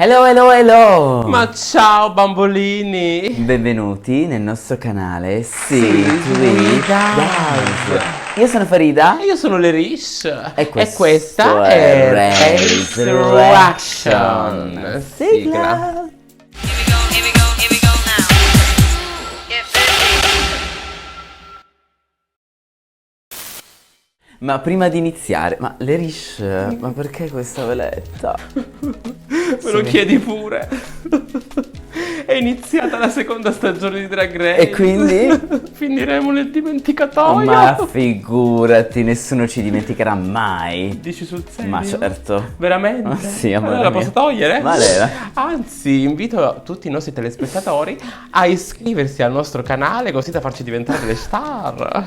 Hello, hello, hello! Ma ciao bambolini! Benvenuti nel nostro canale Sweet Dance. Io sono Farida E io sono Lerish e questa è Resurrection. Resurrection. Sigla. Here we go now. Get ready. Ma prima di iniziare, ma Lerish, ma perché questa veletta? Me lo chiedi pure. È iniziata la seconda stagione di Drag Race. E quindi? Finiremo nel dimenticatoio. Ma figurati, nessuno ci dimenticherà mai. Dici sul serio? Ma certo. Veramente? Ma sì, amore Allora la mio. posso togliere? Valeva. Anzi, invito tutti i nostri telespettatori a iscriversi al nostro canale così da farci diventare le star.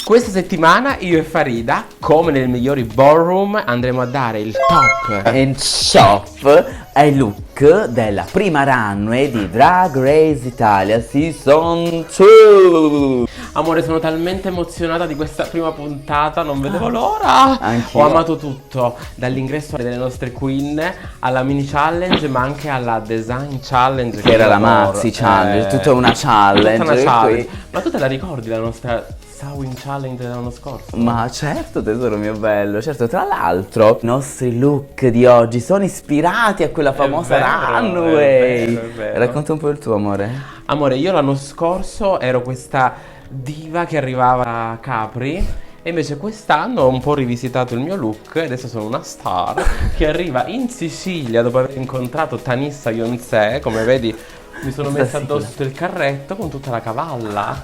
Questa settimana io e Farida, come nel migliori ballroom, andremo a dare il top. And shop ai look della prima runway di Drag Race Italia Season 2. Amore, sono talmente emozionata di questa prima puntata, non vedevo l'ora. Anch'io. Ho amato tutto, dall'ingresso delle nostre queen alla mini challenge, ma anche alla design challenge. Che era la adoro. Maxi Challenge, tutta una challenge. Tutta una challenge. qui- Ma tu te la ricordi la nostra Sewing Challenge dell'anno scorso? Ma certo, tesoro mio bello, certo. Tra l'altro, i nostri look di oggi sono ispirati a quella famosa vero, runway. è vero, è vero. Racconta un po' il tuo, amore. Amore, io l'anno scorso ero questa diva che arrivava a Capri e invece quest'anno ho un po' rivisitato il mio look e adesso sono una star che arriva in Sicilia dopo aver incontrato Tanissa Beyoncé. Come vedi, mi sono Questa messa sigla. addosso il carretto con tutta la cavalla.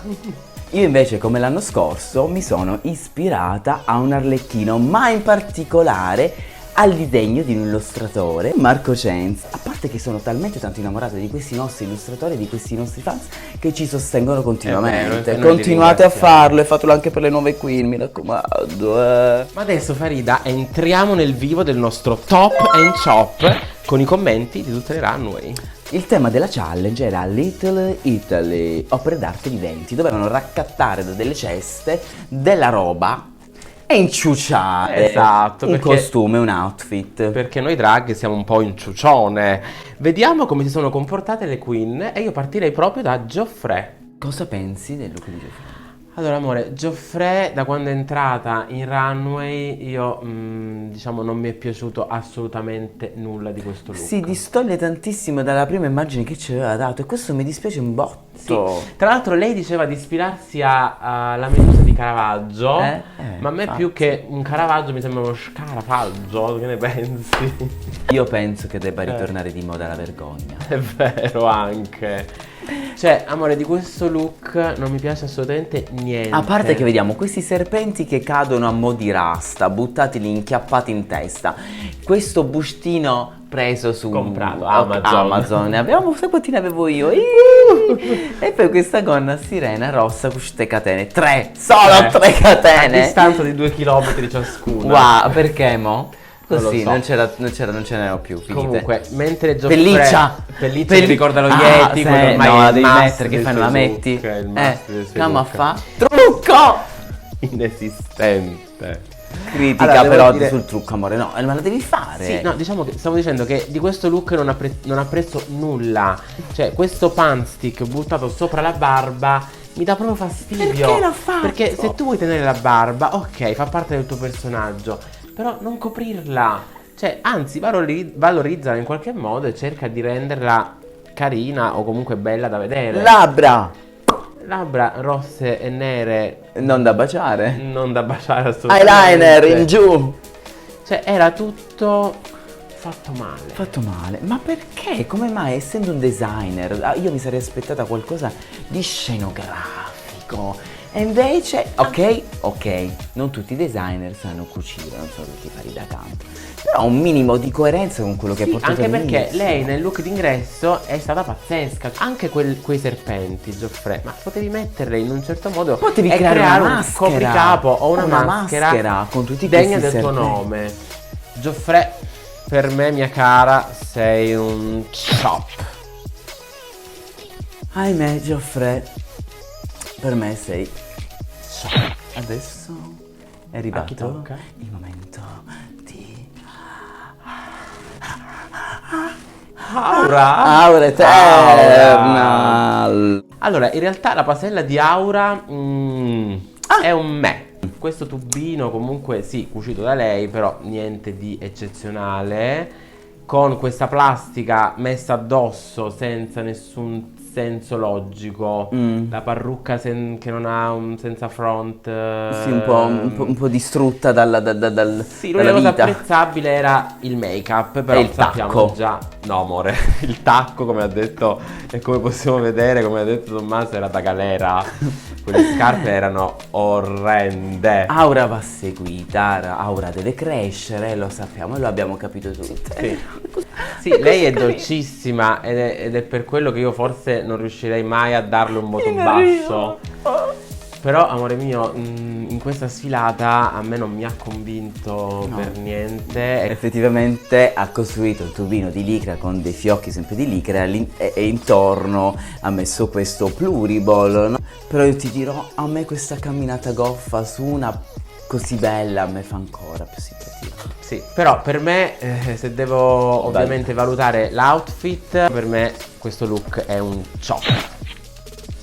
Io invece, come l'anno scorso, mi sono ispirata a un arlecchino, ma in particolare al disegno di un illustratore, Marco Cenz. A parte che sono talmente tanto innamorata di questi nostri illustratori, di questi nostri fans, che ci sostengono continuamente. È vero, noi Continuate li a farlo e fatelo anche per le nuove queen, mi raccomando. Ma adesso, Farida, entriamo nel vivo del nostro Top and Chop con i commenti di tutte le runway. Il tema della challenge era Little Italy, opere d'arte viventi. Dovevano raccattare da delle ceste della roba e inciuciare Esatto, un perché- costume, un outfit. Perché noi drag siamo un po' in ciucione. Vediamo come si sono comportate le queen e io partirei proprio da Geoffrey. Cosa pensi del look di Geoffrey? Allora amore, Geoffrey da quando è entrata in runway io diciamo non mi è piaciuto assolutamente nulla di questo look. Si distoglie tantissimo dalla prima immagine che ci aveva dato e questo mi dispiace un botto. Sì. Tra l'altro lei diceva di ispirarsi alla Medusa di Caravaggio, ma a me infatti. più che un Caravaggio mi sembra uno scarafaggio, che ne pensi? Io penso che debba ritornare di moda la vergogna. È vero anche. Cioè, amore, di questo look non mi piace assolutamente niente. A parte che vediamo questi serpenti che cadono a mo' di rasta, buttati lì, inchiappati in testa. Questo bustino preso su Comprato, Amazon. Amazon. Ne abbiamo, sai quanti ne avevo io? E poi questa gonna sirena rossa con queste catene. Solo tre A catene. distanza di 2 chilometri ciascuna. Wow, perché mo? Non lo Così, so. non ce n'erano più, finite. Comunque, mentre Geoffrey Pelliccia! Pelliccia mi ricorda lo Yeti, quello sì, ormai no, è la il devi must mettere, che dei fai, non suoi la look, metti? è il must dei suoi come look. fa? Trucco! Inesistente. Critica Allora, devo però dire- sul trucco, amore, no, ma la devi fare. Sì, no, diciamo che stavo dicendo che di questo look non apprezzo nulla. Cioè, questo panstick buttato sopra la barba mi dà proprio fastidio. Perché l'ha fatto? Perché se tu vuoi tenere la barba, ok, fa parte del tuo personaggio, però non coprirla. Cioè, anzi, valorizzala in qualche modo e cerca di renderla carina o comunque bella da vedere. Labbra! Labbra rosse e nere, Non da baciare. non da baciare assolutamente. Eyeliner in giù. Cioè, era tutto fatto male. Fatto male. Ma perché? Come mai, essendo un designer, io mi sarei aspettata qualcosa di scenografico. E invece, ok, non tutti i designer sanno cucire, non sono tutti fari da canto. Però un minimo di coerenza con quello che hai Sì, portato anche perché all'inizio. lei nel look d'ingresso è stata pazzesca. Anche quei serpenti, Geoffrey, ma potevi metterle in un certo modo Potevi e creare una un maschera. copricapo o una Una maschera, maschera con tutti degna questi del tuo serpenti. nome. Geoffrey, per me, mia cara, sei un chop. Ahimè, Geoffrey, per me sei... Adesso è A chi arrivato tocca? il momento di Aura Eternal. Allora, in realtà la pasella di Aura è un me. Questo tubino comunque sì, cucito da lei, però niente di eccezionale. Con questa plastica messa addosso senza nessun senso logico. La parrucca che non ha un senza front. Sì, un po' distrutta Sì, dalla l'unica cosa vita. apprezzabile era il make-up, però E il sappiamo tacco. già. No, amore, il tacco, come ha detto e come possiamo vedere, come ha detto Tommaso, era da galera. Quelle scarpe erano orrende. Aura va seguita, Aura deve crescere, lo sappiamo e lo abbiamo capito tutti. Sì. Sì, È lei è così carina. dolcissima ed è per quello che io forse non riuscirei mai a darle un voto Non basso. arrivo. Però, amore mio, in questa sfilata a me non mi ha convinto No. per niente. Effettivamente ha costruito il tubino di licra con dei fiocchi sempre di licra e intorno ha messo questo pluriball, no? Però io ti dirò, a me questa camminata goffa su una così bella a me fa ancora più simpatia. Sì, però per me, se devo ovviamente valutare l'outfit, per me questo look è un chop.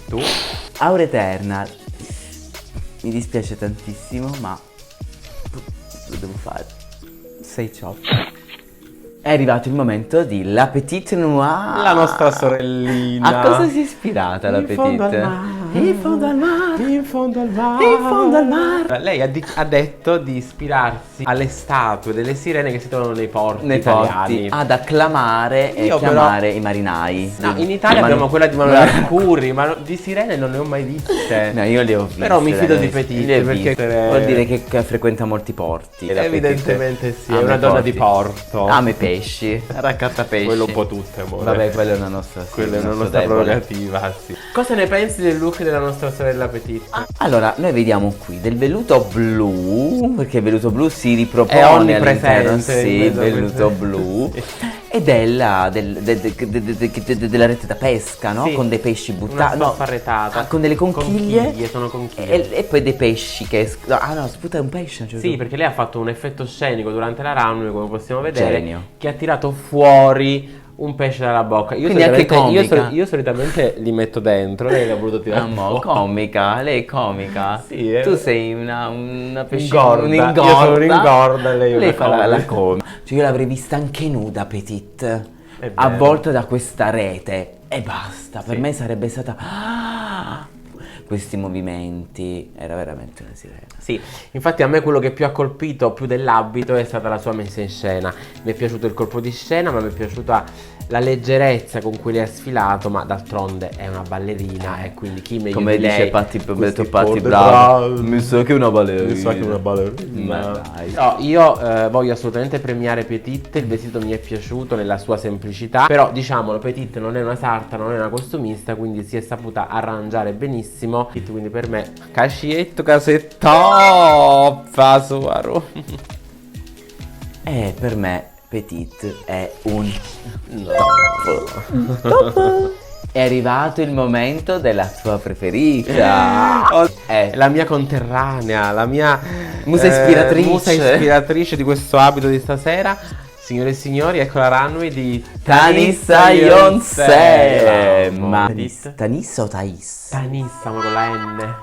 Tu? Aura Eternal, mi dispiace tantissimo, ma lo devo fare. Sei chop. È arrivato il momento di La Petite Noire. La nostra sorellina. A cosa si è ispirata la In fondo Petite? al mare. In fondo al mare. In fondo al mare. In fondo al mare. Lei ha detto di ispirarsi alle statue delle sirene che si trovano nei porti Nei italiani. porti ad acclamare e Io però- chiamare i marinai. No, in Italia abbiamo quella di Manuel Arcuri, ma di sirene non ne ho mai viste. No, io le ho viste. Però mi fido di le ho viste, Petite, le ho perché- viste. Vuol dire che frequenta molti porti. la Evidentemente Petite. sì, è Ama una i donna porti. di porto. Ama i pesci, raccatta pesci. Quello un po' tutte, amore. Vabbè, quella è una nostra Quella è una nostro nostra debole. prerogativa, sì. Cosa ne pensi del look della nostra sorella Petite? Allora, noi vediamo qui del velluto blu, perché il velluto blu si ripropone È onnipresente all'interno, in sì, mezzo a velluto queste- blu. Sì. E della rete da pesca, no? Sì, Con dei pesci una buttati, stoffa arretata. con delle conchiglie. Conchiglie, sono conchiglie. E poi dei pesci che ah no, sputa un pesce a un certo Sì, punto. perché lei ha fatto un effetto scenico durante la runway, come possiamo vedere, Genio. che ha tirato fuori un pesce dalla bocca. Io Quindi anche solitamente- comica. io solitamente li metto dentro, lei l'ha voluto tirare Amo, fuori. comica, lei è comica. Sì, Tu sei una pescina, Ingorda. un'ingorda. Io sono un'ingorda, lei è una fa la comica. comica. Cioè io l'avrei vista anche nuda, Petite, È vero. avvolta da questa rete e basta. Per Sì. me sarebbe stata questi movimenti, era veramente una sirena. Sì, infatti a me quello che più ha colpito, più dell'abito, è stata la sua messa in scena. Mi è piaciuto il colpo di scena, ma mi è piaciuta la leggerezza con cui lei ha sfilato, ma d'altronde è una ballerina e quindi chi meglio Come di dice lei? Patti, Questi Patti corde Bravo, bravi. mi sa che è una ballerina. Mi sa che è una ballerina. Ma dai. No, io voglio assolutamente premiare Petite, il vestito mi è piaciuto nella sua semplicità, però diciamolo, Petite non è una sarta, non è una costumista, quindi si è saputa arrangiare benissimo, quindi per me cascietto, casetto, Fasuaro. E per me Petite è un È arrivato il momento della tua preferita. È la mia conterranea, la mia Musa ispiratrice. musa ispiratrice di questo abito di stasera. Signore e signori, ecco la runway di Tanissa Beyoncé. Ma Petite. Tanissa o Thais? Tanissa, ma con la N.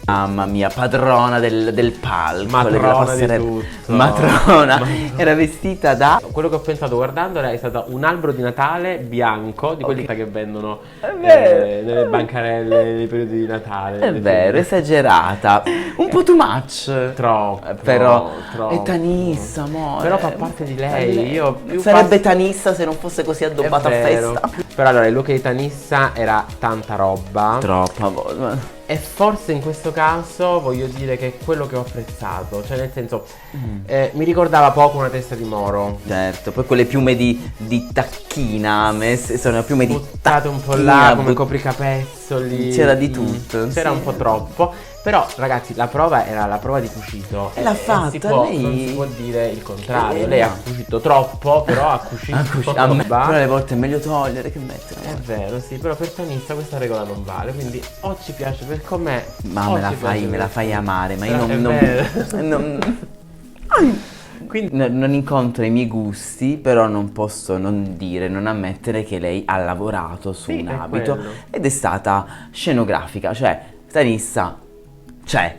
Mamma mia, padrona del palco, Matrona della di passerella. tutto. Matrona. Matrona. Era vestita da Quello che ho pensato guardandola è stato un albero di Natale bianco, di quelli che vendono vero. nelle bancarelle nei periodi di Natale. È nelle vero, fiere. esagerata. Un po' too much. Troppo, Però troppo. è Tanissa, amore. Però fa parte di lei. Io più Sarebbe Tanissa se non fosse così addobbata a È vero. festa. Però allora il look di Tanissa era tanta roba. Troppa volta. E forse in questo caso voglio dire che è quello che ho apprezzato. Cioè nel senso mi ricordava poco una testa di moro. Certo, poi quelle piume di tacchina, a me sono piume di Buttate un po' tacchina, là come copricapezzoli. C'era di tutto, C'era sì. un po' troppo. Però ragazzi la prova era la prova di cucito. E l'ha fatta, lei- Non si può dire il contrario. Eh, Lei ha no. cucito troppo, però ha cucito A me, roba. però alle volte è meglio togliere che mettere. È vero, sì, però per Tanissa questa regola non vale, quindi o ci piace per com'è, Ma o me la ci fai, piace me la per- fai amare, ma io Però è non, vero. non- Quindi Non incontra i miei gusti, però non posso non dire, non ammettere che lei ha lavorato su Sì, un è abito quello. ed è stata scenografica, cioè Tanissa c'è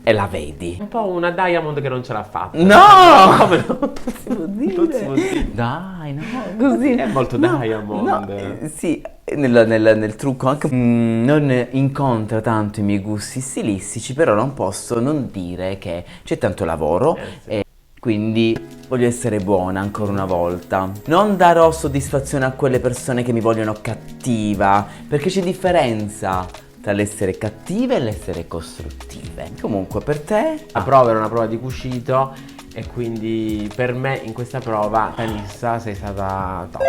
e la vedi. un po' una Diamond che non ce l'ha fatta. No! Come no? Non si può dire. Dai, no, così. È molto No, Diamond. no, sì, nel trucco anche non incontra tanto i miei gusti stilistici, però non posso non dire che c'è tanto lavoro Sì. e quindi voglio essere buona ancora una volta. Non darò soddisfazione a quelle persone che mi vogliono cattiva, perché c'è differenza tra l'essere cattive e l'essere costruttive. Comunque, per te? La prova era una prova di cucito e quindi per me in questa prova, Tanissa, sei stata top.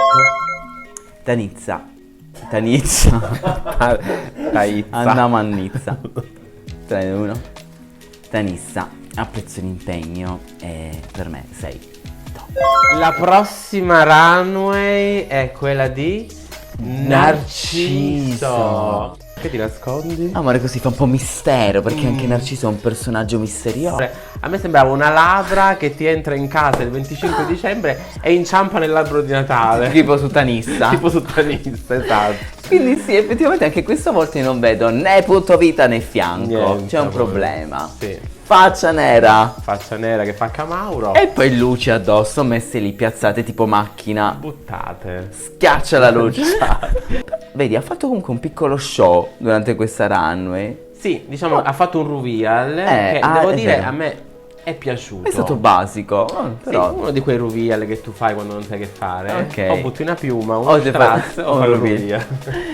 Tanizza. Taizza. Andiamo a Nizza. 3, 1. Tanissa, apprezzo l'impegno e per me sei top. La prossima runway è quella di Narciso. Che ti nascondi? Amore, così fa un po' mistero perché anche Narciso è un personaggio misterioso. A me sembrava una ladra che ti entra in casa il 25 dicembre e inciampa nell'albero di Natale. Tipo su Tanissa. Tipo su Tanissa, esatto. Quindi sì, effettivamente anche questa volta io non vedo né punto vita né fianco. Niente, C'è un amore. problema. Sì. Faccia nera. Faccia nera che fa Camauro. E poi luci addosso messe lì piazzate tipo macchina. Buttate. Schiaccia la luce. Vedi, ha fatto comunque un piccolo show durante questa runway. Sì, diciamo ha fatto un reveal che devo è dire vero. a me è piaciuto. È stato basico, però Sì, uno di quei reveal che tu fai quando non sai che fare. Ok. O butti una piuma, O uno ti strass fa- o o fai un un reveal. reveal.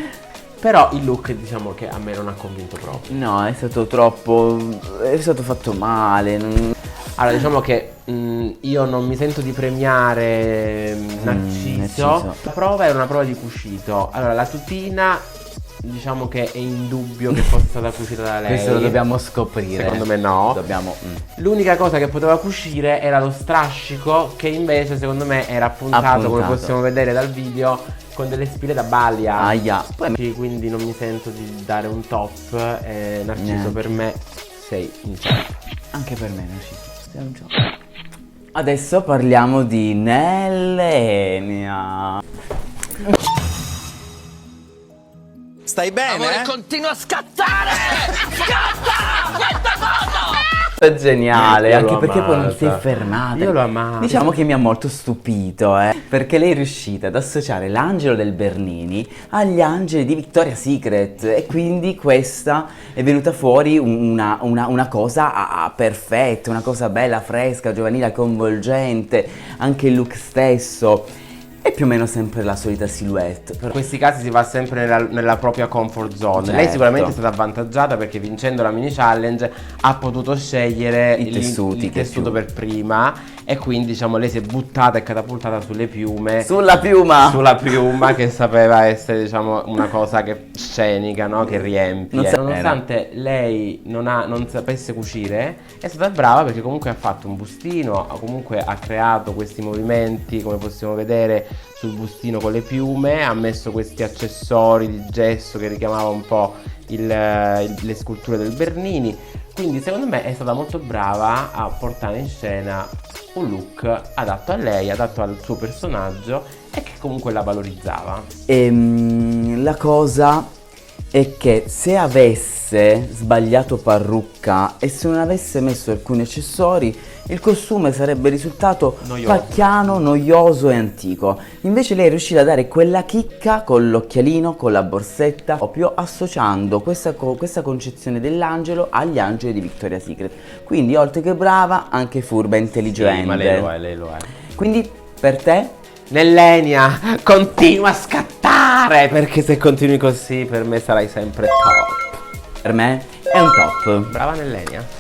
Però il look diciamo che a me non ha convinto proprio. no, è stato troppo. È stato fatto male. Allora diciamo che io non mi sento di premiare Narciso. Narciso. La prova era una prova di cucito. Allora la tutina diciamo che è indubbio che fosse stata cucita da lei. Questo lo dobbiamo scoprire. Secondo me no. Dobbiamo. L'unica cosa che poteva cucire era lo strascico che invece secondo me era appuntato. Come Appuntato. possiamo vedere dal video con delle spille da balia. Aia. Poi Sì, quindi non mi sento di dare un top. Narciso Niente. per me sei in top. anche per me Narciso. È un gioco. Adesso parliamo di Nellenia. Stai bene? continua a scattare! Scatta! Questa foto! È geniale, Io anche l'ho perché poi non amata. si è fermata. Io l'ho amata. Diciamo che mi ha molto stupito, perché lei è riuscita ad associare l'angelo del Bernini agli angeli di Victoria's Secret e quindi questa è venuta fuori una cosa perfetta, una cosa bella, fresca, giovanile, coinvolgente, anche il look stesso. È più o meno sempre la solita silhouette. In questi casi si va sempre nella propria comfort zone. Lei Certo. sicuramente è stata avvantaggiata perché vincendo la mini challenge ha potuto scegliere I tessuti il che tessuto più. per prima e quindi diciamo lei si è buttata e catapultata sulle piume. Sulla piuma! Sulla piuma che sapeva essere diciamo una cosa che scenica, no? Che riempie. Nonostante lei non sapesse cucire, è stata brava perché comunque ha fatto un bustino, comunque ha creato questi movimenti come possiamo vedere sul bustino con le piume, ha messo questi accessori di gesso che richiamava un po' le sculture del Bernini. Quindi secondo me è stata molto brava a portare in scena un look adatto a lei, adatto al suo personaggio e che comunque la valorizzava. La cosa è che se avesse sbagliato parrucca e se non avesse messo alcuni accessori, il costume sarebbe risultato Noioso. pacchiano, noioso e antico. Invece lei è riuscita a dare quella chicca con l'occhialino, con la borsetta, proprio associando questa concezione dell'angelo agli angeli di Victoria's Secret. Quindi oltre che brava, anche furba e intelligente. Sì, ma lei lo è, lei lo è. Quindi per te? Nellenia, continua a scattare perché se continui così per me sarai sempre top. Per me è un top. Brava Nellenia.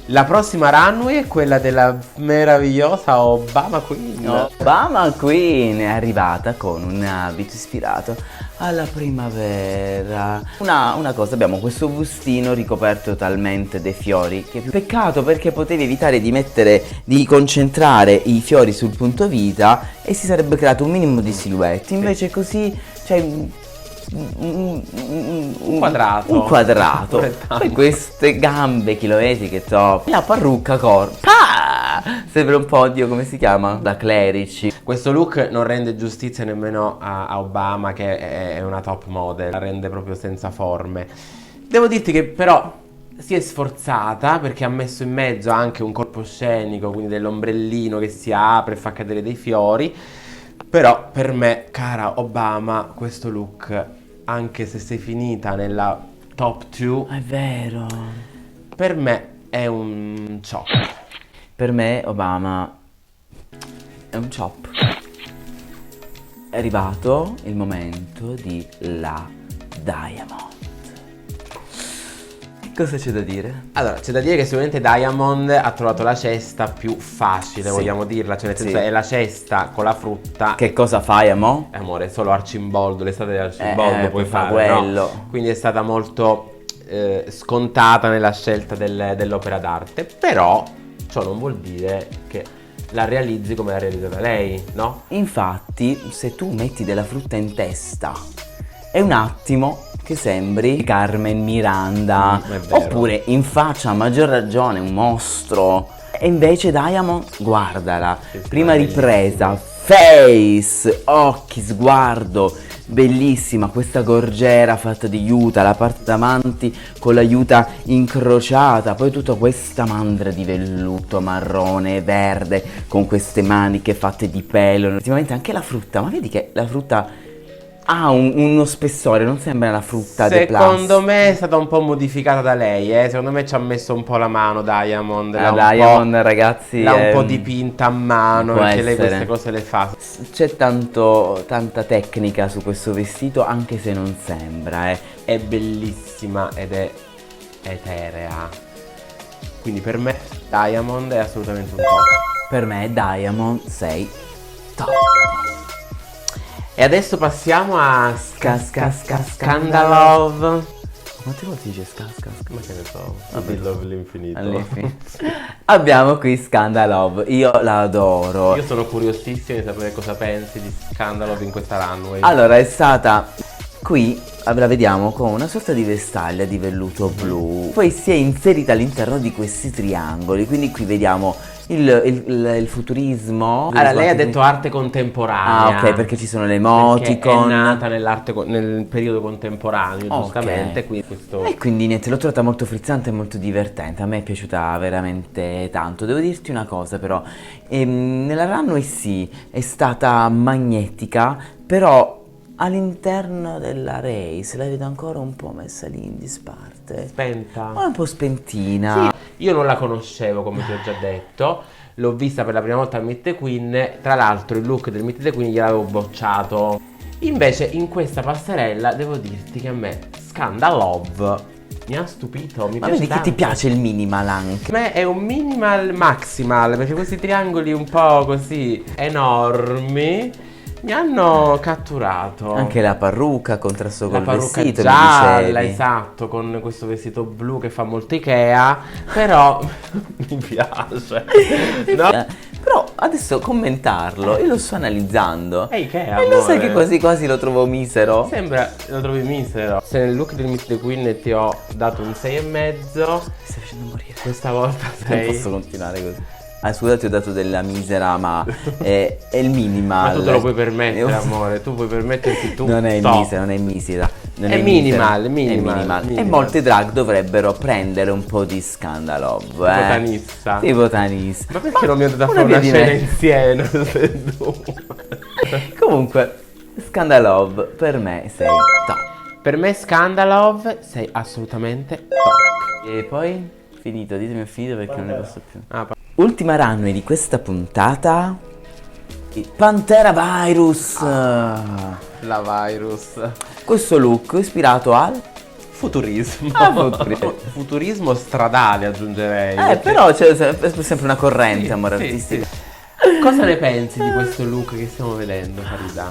La prossima runway è quella della meravigliosa Obama Queen. Obama Queen è arrivata con un abito ispirato alla primavera. Una cosa, abbiamo questo bustino ricoperto totalmente dei fiori. Che peccato perché potevi evitare di concentrare i fiori sul punto vita e si sarebbe creato un minimo di silhouette. Invece così, cioè, Un quadrato. Un quadrato. Rettangolo. Poi queste gambe chilometriche top. La parrucca corta. Sembra un po', oddio, come si chiama? Da clerici. Questo look non rende giustizia nemmeno a Obama, che è una top model, la rende proprio senza forme. Devo dirti che però si è sforzata, perché ha messo in mezzo anche un corpo scenico, quindi dell'ombrellino che si apre e fa cadere dei fiori. Però per me, cara Obama, questo look, anche se sei finita nella top 2, È vero. per me è un chop. Per me Obama è un chop. È arrivato il momento di La Diamond. Cosa c'è da dire? Allora, c'è da dire che sicuramente Diamond ha trovato la cesta più facile, Sì. vogliamo dirla, cioè nel senso Sì. è la cesta con la frutta. Che cosa fai, amo? Amore, solo Arcimboldo, l'estate di Arcimboldo puoi fa fare, no? quello. Quindi è stata molto scontata nella scelta dell'opera d'arte. Però ciò non vuol dire che la realizzi come l'ha realizzata lei, no? Infatti, se tu metti della frutta in testa, è un attimo che sembri Carmen Miranda, È vero. oppure in faccia a maggior ragione un mostro. E invece Diamond, guardala, Sì, sì, prima è ripresa, face, occhi, sguardo, bellissima questa gorgiera fatta di juta, la parte davanti con la juta incrociata, poi tutta questa mandra di velluto marrone, verde, con queste maniche fatte di pelo, ultimamente anche la frutta, ma vedi che la frutta ha uno spessore, non sembra la frutta de Secondo me è stata un po' modificata da lei, secondo me ci ha messo un po' la mano Diamond. La Diamond, ragazzi, l'ha un è- po' dipinta a mano, può perché lei essere. queste cose le fa. C'è tanta tecnica su questo vestito, anche se non sembra, È bellissima ed è eterea. Quindi per me Diamond è assolutamente un top. Per me Diamond sei top. E adesso passiamo a Scandalove. Quante volte dice ska? Ma che ne so, Vabbè. Love l'infinito. Abbiamo qui Scandalove, io la adoro. Io sono curiosissimo di sapere cosa pensi di Scandalove in questa runway. Allora, è stata qui, la vediamo con una sorta di vestaglia di velluto blu. Poi si è inserita all'interno di questi triangoli, quindi qui vediamo il futurismo. Allora, lei ha detto arte contemporanea. Ah, ok, perché ci sono le Perché emoticon. è nata nel periodo contemporaneo, Ok. giustamente, quindi questo... E quindi niente, l'ho trovata molto frizzante e molto divertente. A me è piaciuta veramente tanto. Devo dirti una cosa però, nella runway sì, è stata magnetica, però all'interno della race la vedo ancora un po' messa lì in disparte. Spenta. Ma un po' spentina. Io non la conoscevo, come ti ho già detto. L'ho vista per la prima volta al Meet the Queen. Tra l'altro il look del Meet the Queen gliel'avevo bocciato. Invece in questa passerella devo dirti che a me Scandalove mi ha stupito. Mi Ma piace vedi che tanto. ti piace il minimal anche? A me è un minimal maximal, perché questi triangoli un po' così enormi mi hanno catturato. Anche la parrucca contrasto la col parrucca vestito, mi gialla, dicevi. esatto, con questo vestito blu che fa molto Ikea, però mi piace. No? Però adesso commentarlo, io lo sto analizzando. È Ikea, E lo sai amore. che quasi quasi lo trovo misero? Sembra, lo trovi misero. Se nel look del Meet the Queen ti ho dato un 6,5, Mi stai facendo morire. questa volta Non 6. posso continuare così. Ah, scusa, ti ho dato della misera, ma è il minimal. Ma tu te lo puoi permettere, Io- amore, tu puoi permetterti tutto. Non è misera, non è misera. Non È misera, minimal, è minimal. E molte drag dovrebbero prendere un po' di Scandalove. Botanista. Sì, botanista. Ma perché non mi andate a una fare una via di cena mezzo. insieme? tutte e due? Comunque, Scandalove per me sei top. Per me Scandalove sei assolutamente top. E poi, finito, ditemi finito perché non ne posso più. Ah, Ultima runway di questa puntata. Pantera Virus. la virus. Questo look ispirato al... Futurismo. Ah, futurismo. Futurismo stradale aggiungerei. perché- però c'è sempre una corrente, Sì, amore sì, artistica. sì. Cosa ne pensi di questo look che stiamo vedendo, Farida?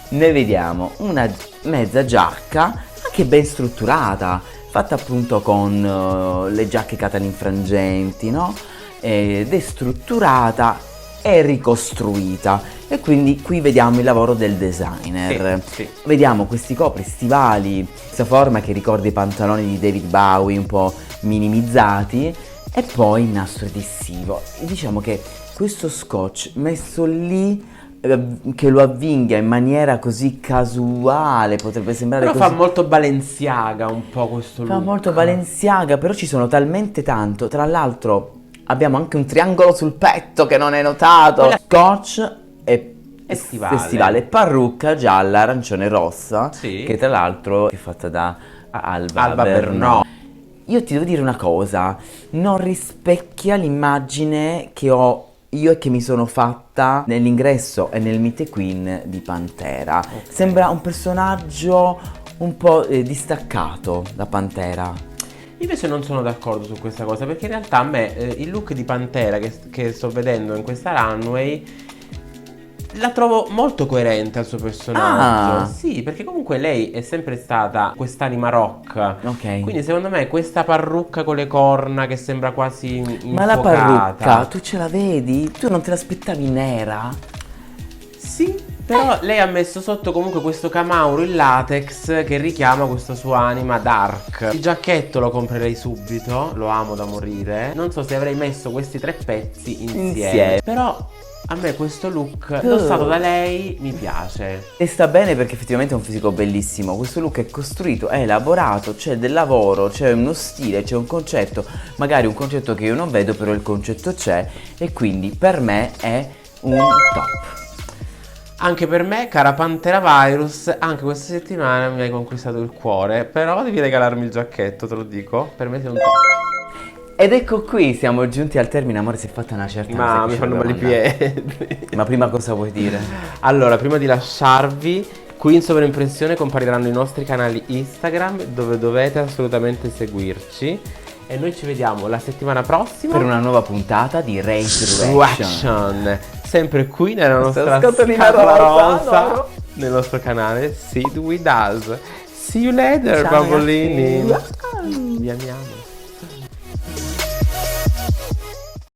Ne vediamo una mezza giacca, anche ben strutturata, fatta appunto con le giacche catalinfrangenti, no? Ed è strutturata e ricostruita. E quindi qui vediamo il lavoro del designer. Sì, sì. Vediamo questi copri stivali, questa forma che ricorda i pantaloni di David Bowie un po' minimizzati, e poi il nastro adesivo. E diciamo che questo scotch messo lì che lo avvinghia in maniera così casuale, potrebbe sembrare Però così. fa molto Balenciaga un po' questo look. Fa molto Balenciaga, però ci sono talmente tanto. Tra l'altro abbiamo anche un triangolo sul petto che non è notato. Scotch e Stivale. parrucca gialla, arancione e rossa, Sì. che tra l'altro è fatta da Alba Bernò. Bernò. Io ti devo dire una cosa, non rispecchia l'immagine che ho io e che mi sono fatta nell'ingresso e nel Meet the Queen di Pantera. Sembra un personaggio un po' distaccato da Pantera. Invece non sono d'accordo su questa cosa, perché in realtà a me il look di Pantera che sto vedendo in questa runway la trovo molto coerente al suo personaggio. Ah. Sì, perché comunque lei è sempre stata quest'anima rock. Ok. Quindi secondo me questa parrucca con le corna che sembra quasi Ma la infuocata. parrucca, tu ce la vedi? Tu non te l'aspettavi nera? Sì, però lei ha messo sotto comunque questo camauro in latex che richiama questa sua anima dark. Il giacchetto lo comprerei subito, lo amo da morire. Non so se avrei messo questi 3 pezzi insieme. Però a me questo look indossato da lei mi piace. E sta bene perché effettivamente è un fisico bellissimo. Questo look è costruito, è elaborato, c'è del lavoro, c'è uno stile, c'è un concetto. Magari un concetto che io non vedo, però il concetto c'è. E quindi per me è un top. Anche per me, cara Pantera Virus, anche questa settimana mi hai conquistato il cuore. Però devi regalarmi il giacchetto, te lo dico. Per me sei un top. Ed ecco qui, siamo giunti al termine. Amore, si è fatta una certa. Ma non mi sai fanno che male i ci dobbiamo piedi. andare. Ma prima cosa vuoi dire? Allora, prima di lasciarvi, qui in sovraimpressione compariranno i nostri canali Instagram dove dovete assolutamente seguirci. E noi ci vediamo la settimana prossima Per una nuova puntata di Resurrection. Reaction. Sempre qui nella nostra scatolina scatola rosa, rosa, nel nostro canale Sid With Us. See you later, Ciao, bambolini. ragazzi. Vi amiamo.